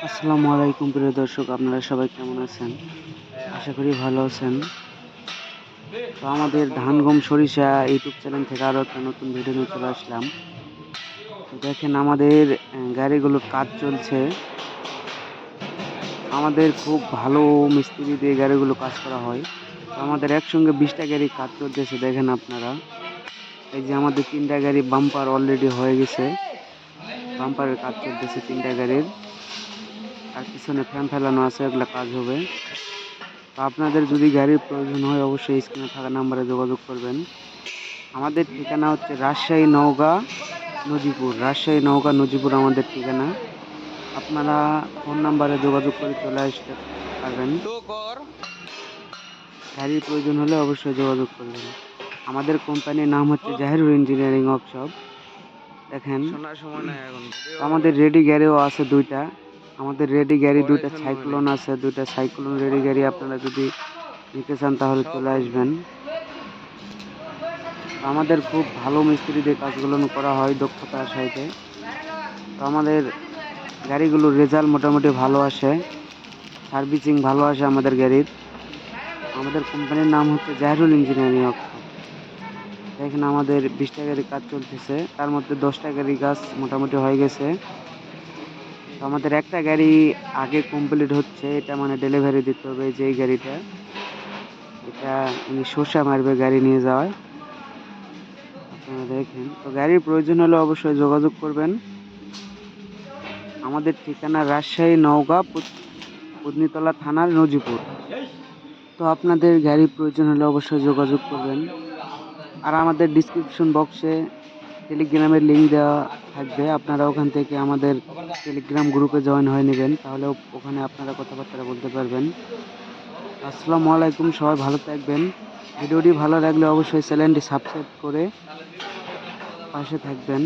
আসসালামু আলাইকুম প্রিয় দর্শক, আপনারা সবাই কেমন আছেন? আশা করি ভালো আছেন। তো আমাদের ধান গম সরিষা ইউটিউব চ্যানেল থেকে আরো একটা নতুন ভিডিও নিয়ে চলে আসলাম। তো দেখেন আমাদের গাড়িগুলোর কাজ চলছে। আমাদের খুব ভালো মিস্ত্রি দিয়ে গাড়িগুলো কাজ করা হয়। তো আমাদের একসঙ্গে 20টা গাড়ি কাজ চলতেছে, দেখেন আপনারা। এই যে আমাদের 3টা গাড়ি বাম্পার অলরেডি হয়ে গেছে। বাম্পারের কাজ চলতেছে 3টা গাড়ির। আর পিছনে ফ্যান ফেলানো আছে, এগুলা কাজ হবে। তো আপনাদের যদি গাড়ির প্রয়োজন হয় অবশ্যই স্ক্রিনে থাকা নাম্বারে যোগাযোগ করবেন। আমাদের ঠিকানা হচ্ছে রাজশাহী নওগাঁ নজিপুর। রাজশাহী নওগাঁ নজিপুর আমাদের ঠিকানা। আপনারা ফোন নাম্বারে যোগাযোগ করে চলে আসতে পারবেন। গাড়ির প্রয়োজন হলে অবশ্যই যোগাযোগ করবেন। আমাদের কোম্পানির নাম হচ্ছে জাহিরুল ইঞ্জিনিয়ারিং ওয়ার্কশপ। দেখেন আমাদের রেডি গাড়িও আছে 2টা। আমাদের রেডি গাড়ি 2টা সাইক্লোন আছে, 2টা সাইক্লোন রেডি গাড়ি। আপনারা যদি নিতে চান তাহলে চলে আসবেন। তো আমাদের খুব ভালো মিস্ত্রি দিয়ে কাজগুলো করা হয় দক্ষতার সাথে। তো আমাদের গাড়িগুলোর রেজাল্ট মোটামুটি ভালো আসে, সার্ভিসিং ভালো আসে আমাদের গাড়ির। আমাদের কোম্পানির নাম হচ্ছে জাহিরুল ইঞ্জিনিয়ারিং ওয়ার্কশপ। দেখেন আমাদের 20টা গাড়ি কাজ চলতেছে, তার মধ্যে 10টা গাড়ি কাজ মোটামুটি হয়ে গেছে। তো আমাদের একটা গাড়ি আগে কমপ্লিট হচ্ছে, এটা মানে ডেলিভারি দিতে হবে। যে এই গাড়িটা, এটা উনি শসা মারবে গাড়ি নিয়ে যাওয়ায়। আপনারা দেখেন, তো গাড়ির প্রয়োজন হলে অবশ্যই যোগাযোগ করবেন। আমাদের ঠিকানা রাজশাহী নওগাঁ পত্নীতলা থানার নজিপুর। তো আপনাদের গাড়ির প্রয়োজন হলে অবশ্যই যোগাযোগ করবেন। আর আমাদের ডিসক্রিপশন বক্সে টেলিগ্রামের লিঙ্ক দেওয়া থাকবে, আপনারা ওখান থেকে আমাদের টেলিগ্রাম গ্রুপে জয়েন হয়ে নেবেন, তাহলে ওখানে আপনারা কথাবার্তা বলতে পারবেন। আসসালামু আলাইকুম, সবাই ভালো থাকবেন। ভিডিওটি ভালো লাগলে অবশ্যই চ্যানেলটি সাবস্ক্রাইব করে পাশে থাকবেন।